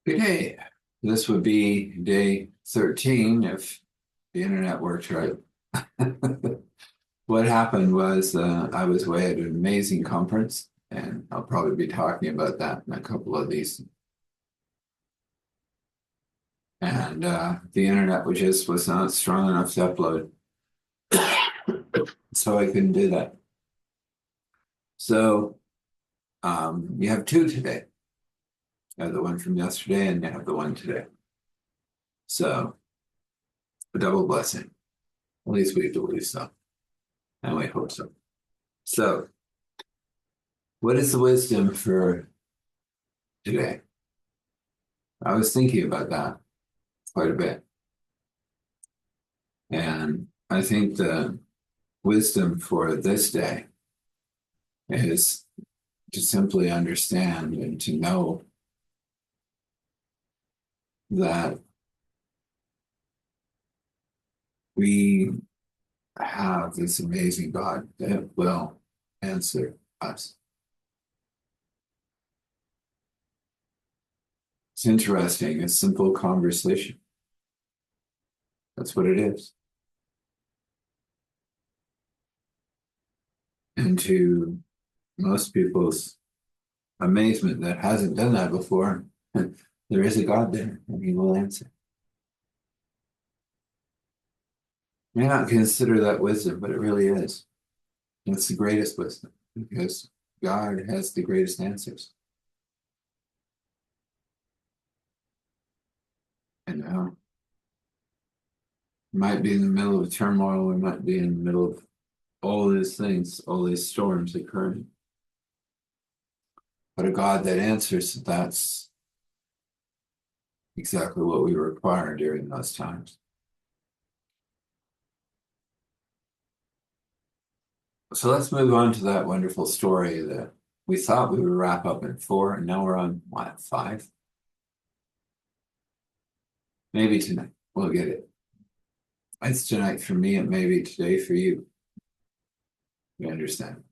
Good day. This would be day 13 if the internet works right. What happened was I was away at an amazing conference, and I'll probably be talking about that in a couple of these. And the internet was not strong enough to upload, so I couldn't do that. So you have two today. You have the one from yesterday, and you have the one today. So a double blessing. At least we believe so, and we hope so. So, what is the wisdom for today? I was thinking about that quite a bit. And I think the wisdom for this day is to simply understand and to know that we have this amazing God that will answer us. It's interesting, a simple conversation. That's what it is. And to most people's amazement that hasn't done that before, there is a God there and he will answer. You may not consider that wisdom, but it really is. It's the greatest wisdom because God has the greatest answers. And we might be in the middle of turmoil, we might be in the middle of all these things, all these storms occurring. But a God that answers, that's exactly what we require during those times. So let's move on to that wonderful story that we thought we would wrap up in 4, and now we're on what, 5? Maybe tonight. We'll get it. It's tonight for me, and maybe today for you. You understand?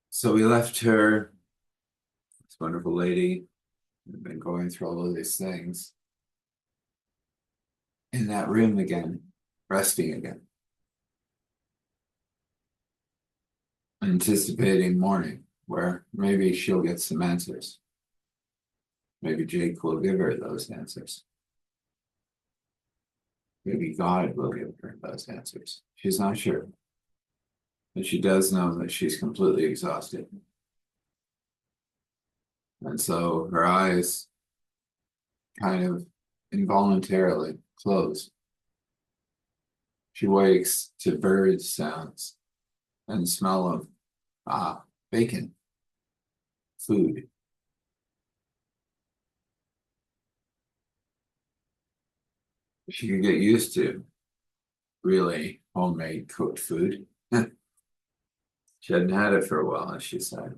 So we left her, this wonderful lady, who'd been going through all of these things, in that room again, resting again, anticipating morning, where maybe she'll get some answers. Maybe Jake will give her those answers. Maybe God will give her those answers. She's not sure. But she does know that she's completely exhausted. And so her eyes kind of involuntarily close. She wakes to bird sounds and smell of bacon, food. She could get used to really homemade cooked food. She hadn't had it for a while, as she said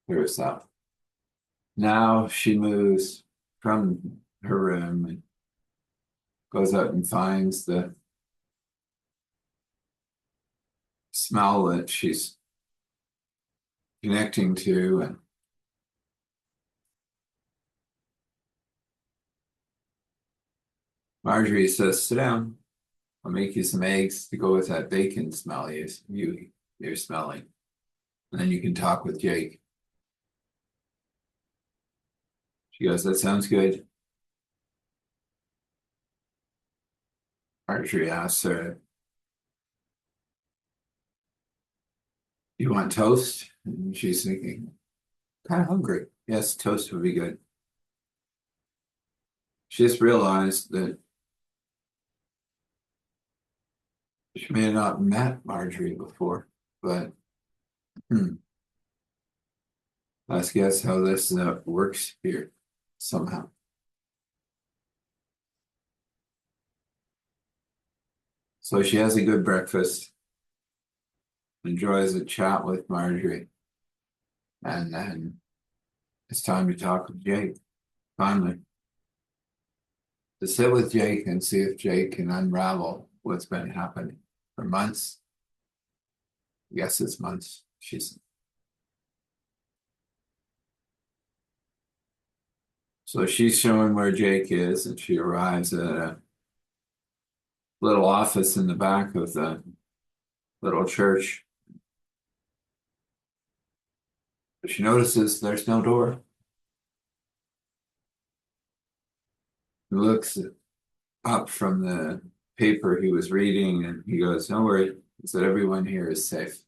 herself. Now she moves from her room and goes out and finds the smell that she's connecting to. And Marjorie says, sit down. I'll make you some eggs to go with that bacon smell you're smelling. And then you can talk with Jake. She goes, that sounds good. Marjorie asks her, you want toast? And she's thinking, kind of hungry. Yes, toast would be good. She just realized that she may have not met Marjorie before, but let's guess how this works here somehow. So she has a good breakfast, enjoys a chat with Marjorie, and then it's time to talk with Jake, finally. To sit with Jake and see if Jake can unravel what's been happening for months, guess it's months. So she's showing where Jake is, and she arrives at a little office in the back of the little church. She notices there's no door. He looks up from the paper he was reading and he goes, "Don't worry," he said, "everyone here is safe.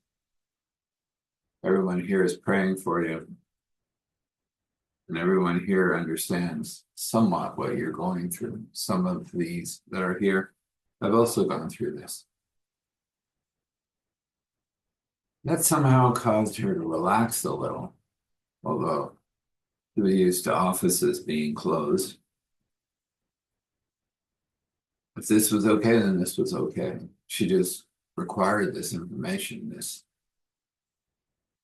Everyone here is praying for you. And everyone here understands somewhat what you're going through. Some of these that are here have also gone through this." That somehow caused her to relax a little, although she was used to offices being closed. If this was okay, then this was okay. She just required this information, this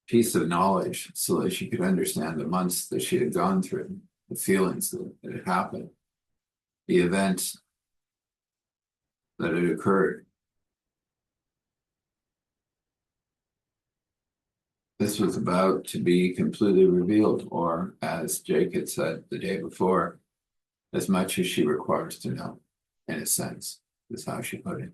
piece of knowledge, so that she could understand the months that she had gone through, the feelings that had happened, the events that had occurred. This was about to be completely revealed, or as Jake had said the day before, as much as she requires to know, in a sense, is how she put it.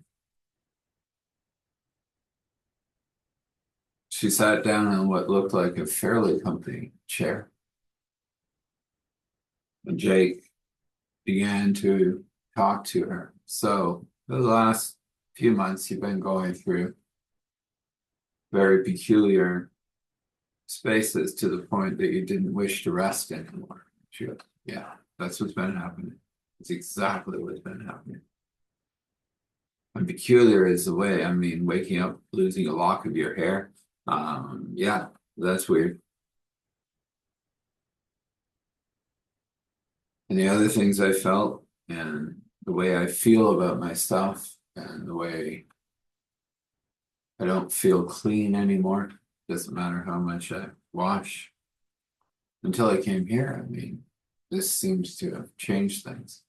She sat down on what looked like a fairly comfy chair. And Jake began to talk to her. "So, the last few months you've been going through very peculiar spaces to the point that you didn't wish to rest anymore." She goes, "Yeah, that's what's been happening. It's exactly what's been happening." And peculiar is the way, I mean, waking up, losing a lock of your hair. Yeah, that's weird. And the other things I felt, and the way I feel about my stuff, and the way I don't feel clean anymore, doesn't matter how much I wash. Until I came here, I mean, this seems to have changed things.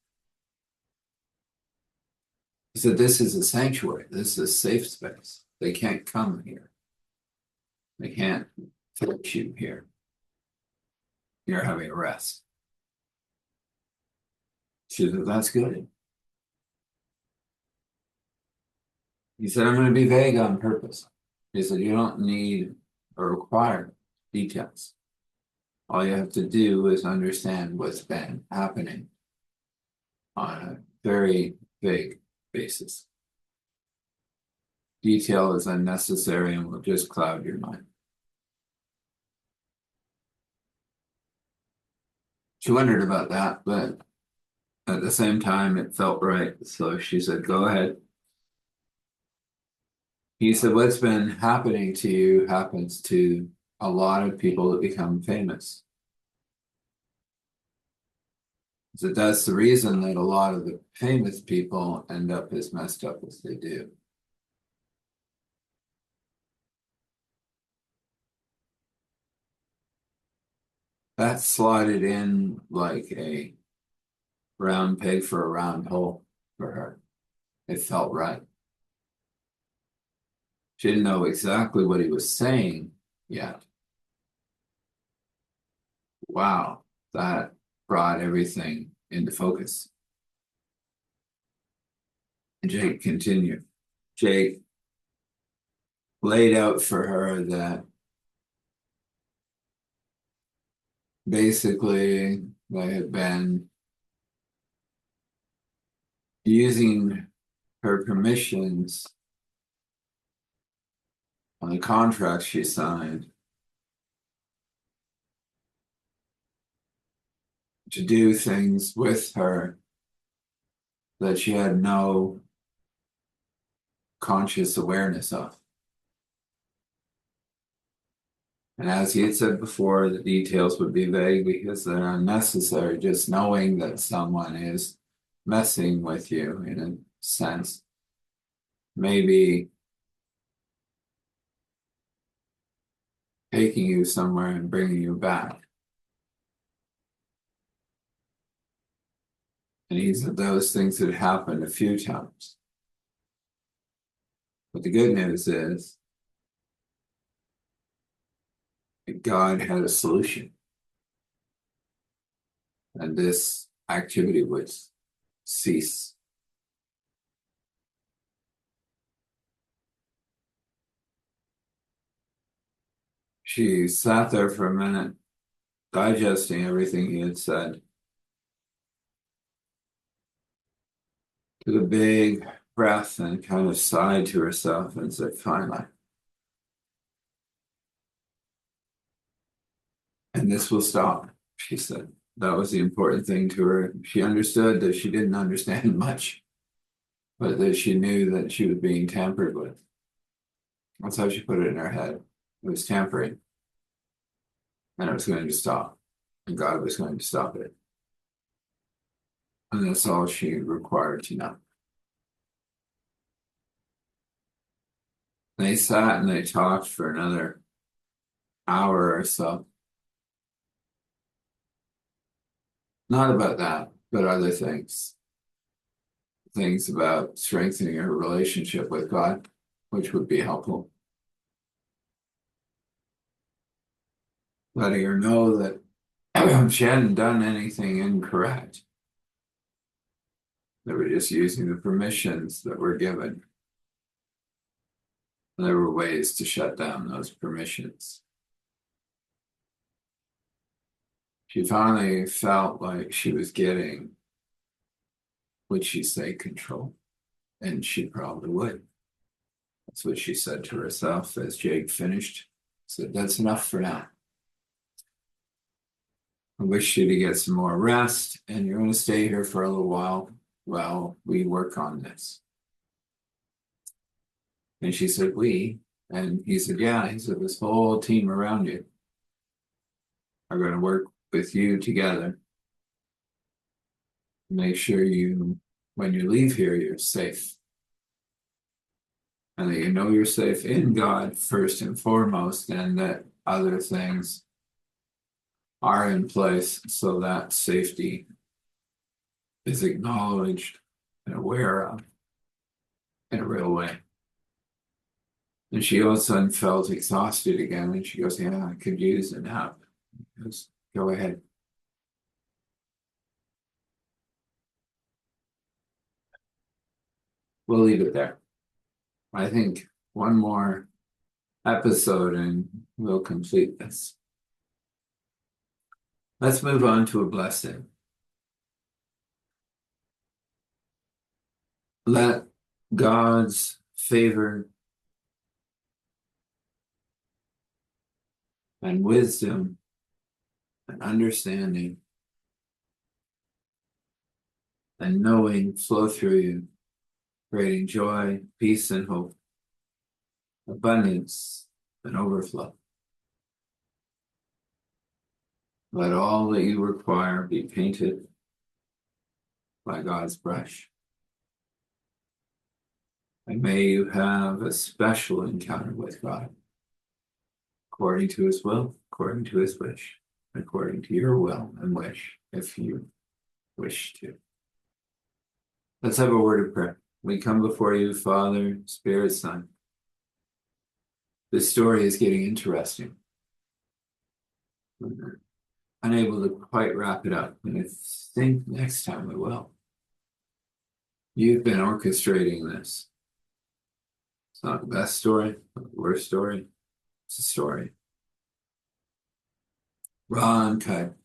He said, "This is a sanctuary. This is a safe space. They can't come here. They can't touch you here. You're having a rest." She said, "That's good." He said, "I'm going to be vague on purpose." He said, "You don't need or require details. All you have to do is understand what's been happening on a very vague basis. Detail is unnecessary and will just cloud your mind." She wondered about that, but at the same time, it felt right. So she said, "Go ahead." He said, "What's been happening to you happens to a lot of people that become famous. So that's the reason that a lot of the famous people end up as messed up as they do." That slotted in like a round peg for a round hole for her. It felt right. She didn't know exactly what he was saying yet. Wow, that brought everything into focus. And Jake continued. Jake laid out for her that basically they had been using her permissions on the contract she signed to do things with her that she had no conscious awareness of. And as he had said before, the details would be vague because they're unnecessary. Just knowing that someone is messing with you in a sense, maybe taking you somewhere and bringing you back. And he said those things had happened a few times. But the good news is God had a solution, and this activity would cease. She sat there for a minute, digesting everything he had said, took a big breath and kind of sighed to herself and said, finally. And this will stop, she said. That was the important thing to her. She understood that she didn't understand much, but that she knew that she was being tampered with. That's how she put it in her head. It was tampering, and it was going to stop, and God was going to stop it. And that's all she required to know. They sat and they talked for another hour or so. Not about that, but other things. Things about strengthening her relationship with God, which would be helpful. Letting her know that she hadn't done anything incorrect. They were just using the permissions that were given. There were ways to shut down those permissions. She finally felt like she was getting, would she say, control? And she probably would. That's what she said to herself as Jake finished. Said, that's enough for now. I wish you to get some more rest, and you're going to stay here for a little while we work on this. And she said, we? And he said, yeah. He said, this whole team around you are going to work with you together. Make sure when you leave here, you're safe. And that you know you're safe in God first and foremost, and that other things are in place so that safety is acknowledged and aware of in a real way. And she all of a sudden felt exhausted again, and she goes, yeah, I could use a nap. He goes, go ahead. We'll leave it there. I think one more episode and we'll complete this. Let's move on to a blessing. Let God's favor and wisdom and understanding and knowing flow through you, creating joy, peace, and hope, abundance, and overflow. Let all that you require be painted by God's brush. And may you have a special encounter with God, according to his will, according to his wish, according to your will and wish, if you wish to. Let's have a word of prayer. We come before you, Father, Spirit, Son. This story is getting interesting. We're unable to quite wrap it up, and I think next time we will. You've been orchestrating this. It's not the best story, not the worst story. It's a story. Raw and cut,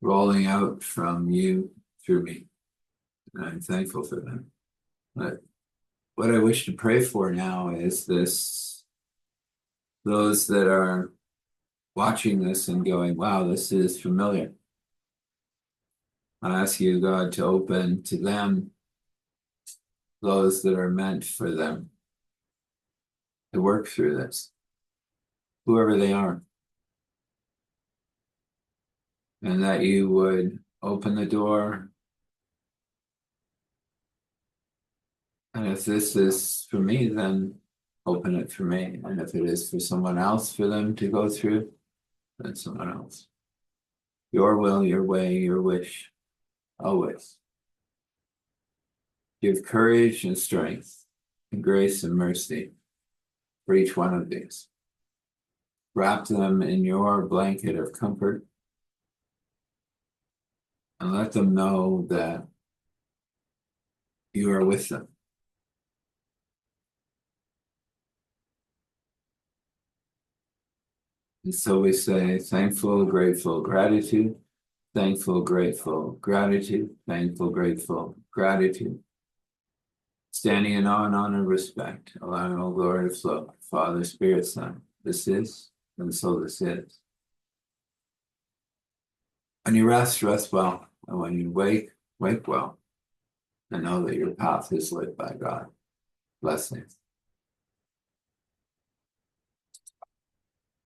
rolling out from you through me. And I'm thankful for that. But what I wish to pray for now is those that are watching this and going, wow, this is familiar. I ask you, God, to open to them those that are meant for them to work through this, whoever they are. And that you would open the door. And if this is for me, then open it for me. And if it is for someone else for them to go through, then someone else. Your will, your way, your wish, always. Give courage and strength and grace and mercy for each one of these. Wrap them in your blanket of comfort and let them know that you are with them. And so we say thankful, grateful, gratitude, thankful, grateful, gratitude, thankful, grateful, gratitude. Standing in awe and honor and respect, allowing all glory to flow. Father, Spirit, Son, this is, and so this is. When you rest, rest well. And when you wake, wake well. And know that your path is lit by God. Blessings.